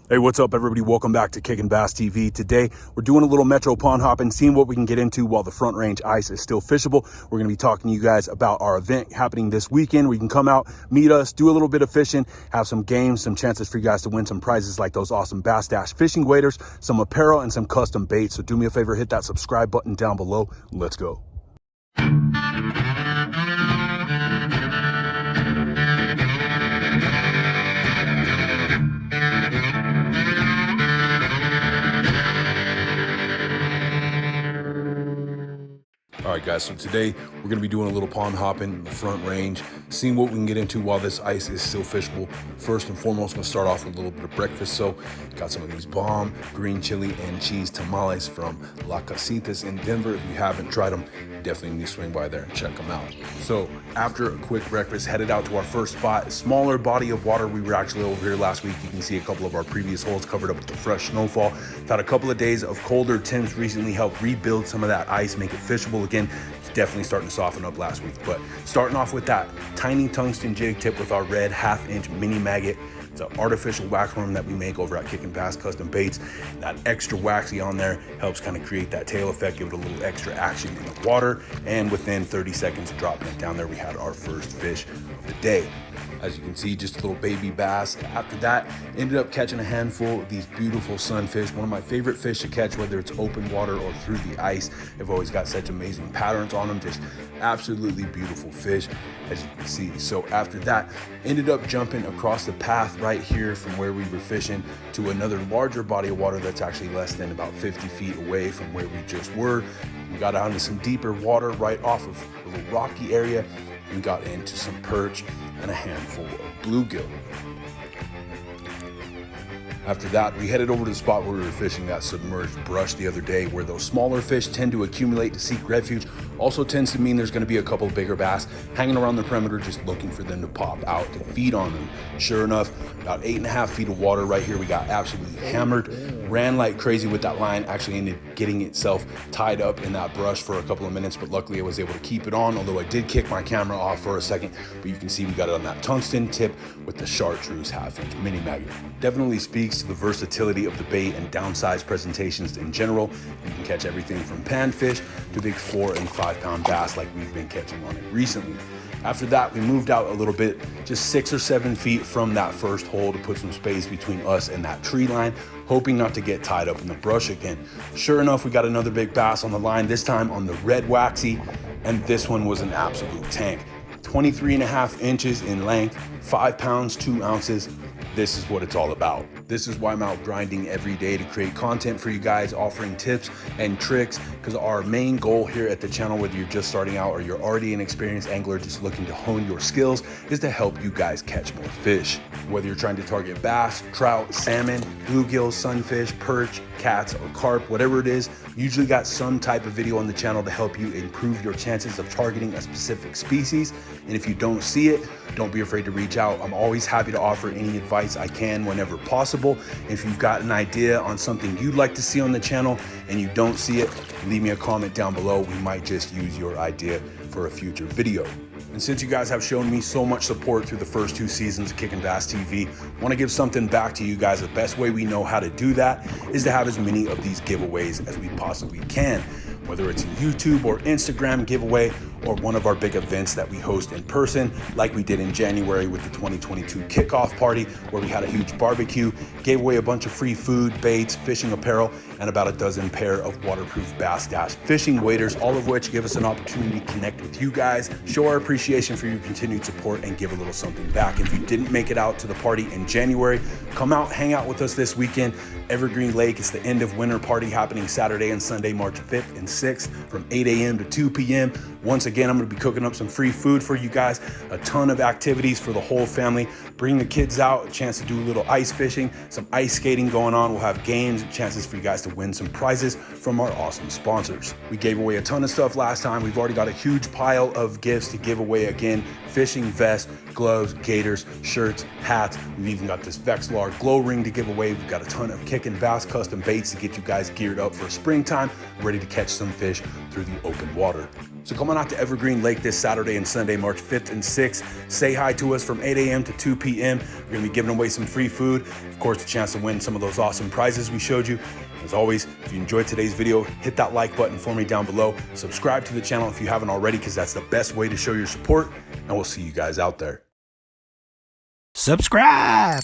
Hey, what's up, everybody? Welcome back to Kickin' Bass TV. Today, we're doing a little metro pond hopping, seeing what we can get into while the front range ice is still fishable. We're going to be talking to you guys about our event happening this weekend, where you can come out, meet us, do a little bit of fishing, have some games, some chances for you guys to win some prizes like those awesome Bass Dash fishing waders, some apparel, and some custom baits. So do me a favor, hit that subscribe button down below. Let's go. All right, guys, so today we're going to be doing a little pond hopping in the front range, seeing what we can get into while this ice is still fishable. First and foremost, going to start off with a little bit of breakfast. So got some of these bomb green chili and cheese tamales from La Casitas in Denver. If you haven't tried them, definitely need to swing by there and check them out. So after a quick breakfast, headed out to our first spot, a smaller body of water. We were actually over here last week. You can see a couple of our previous holes covered up with the fresh snowfall. Had a couple of days of colder temps recently helped rebuild some of that ice, make it fishable again. It's definitely starting to soften up last week. But starting off with that tiny tungsten jig tip with our red 1/2-inch mini maggot. It's an artificial wax worm that we make over at Kickin' Bass Custom Baits. That extra waxy on there helps kind of create that tail effect, give it a little extra action in the water. And within 30 seconds of dropping it down there, we had our first fish of the day. As you can see, just a little baby bass. After that, ended up catching a handful of these beautiful sunfish. One of my favorite fish to catch, whether it's open water or through the ice. They've always got such amazing patterns on them. Just absolutely beautiful fish, as you can see. So after that, ended up jumping across the path right here from where we were fishing to another larger body of water that's actually less than about 50 feet away from where we just were. We got out into some deeper water right off of a little rocky area. We got into some perch and a handful of bluegill. After that, we headed over to the spot where we were fishing that submerged brush the other day, where those smaller fish tend to accumulate to seek refuge. Also tends to mean there's going to be a couple of bigger bass hanging around the perimeter just looking for them to pop out to feed on them. Sure enough, about 8.5 feet of water right here. We got absolutely hammered, ran like crazy with that line, actually ended up getting itself tied up in that brush for a couple of minutes, but luckily I was able to keep it on, although I did kick my camera off for a second. But you can see we got it on that tungsten tip with the chartreuse 1/2-inch mini maggot. Definitely speaks to the versatility of the bait and downsized presentations in general. You can catch everything from panfish to big 4 and 5 pound bass like we've been catching on it recently. After that, we moved out a little bit, just 6 or 7 feet from that first hole to put some space between us and that tree line, hoping not to get tied up in the brush again. Sure enough, we got another big bass on the line, this time on the red waxy, and this one was an absolute tank. 23.5 inches in length, 5 pounds, 2 ounces. This is what it's all about. This is why I'm out grinding every day to create content for you guys, offering tips and tricks, because our main goal here at the channel, whether you're just starting out or you're already an experienced angler just looking to hone your skills, is to help you guys catch more fish. Whether you're trying to target bass, trout, salmon, bluegill, sunfish, perch, cats, or carp, whatever it is, usually got some type of video on the channel to help you improve your chances of targeting a specific species. And if you don't see it, don't be afraid to reach out. I'm always happy to offer any advice I can whenever possible. If you've got an idea on something you'd like to see on the channel and you don't see it, leave me a comment down below. We might just use your idea for a future video. And since you guys have shown me so much support through the first 2 seasons of Kickin' Bass TV, I want to give something back to you guys. The best way we know how to do that is to have as many of these giveaways as we possibly can. Whether it's a YouTube or Instagram giveaway or one of our big events that we host in person, like we did in January with the 2022 kickoff party, where we had a huge barbecue, gave away a bunch of free food, baits, fishing apparel, and about a dozen pair of waterproof Bass Dash fishing waders, all of which give us an opportunity to connect with you guys, show our appreciation for your continued support, and give a little something back. If you didn't make it out to the party in January, come out, hang out with us this weekend. Evergreen Lake is the end of winter party happening Saturday and Sunday, March 5th and 6th from 8 a.m. to 2 p.m. Once again, I'm going to be cooking up some free food for you guys, a ton of activities for the whole family. Bring the kids out, a chance to do a little ice fishing, some ice skating going on. We'll have games, chances for you guys to win some prizes from our awesome sponsors. We gave away a ton of stuff last time. We've already got a huge pile of gifts to give away again. Fishing vests, gloves, gaiters, shirts, hats. We've even got this Vexilar glow ring to give away. We've got a ton of Kickin' Bass custom baits to get you guys geared up for springtime, ready to catch some fish through the open water. So come on out to Evergreen Lake this Saturday and Sunday, March 5th and 6th. Say hi to us from 8 a.m. to 2 p.m. We're gonna be giving away some free food. Of course, a chance to win some of those awesome prizes we showed you. As always, if you enjoyed today's video, hit that like button for me down below. Subscribe to the channel if you haven't already, because that's the best way to show your support. And we'll see you guys out there. Subscribe!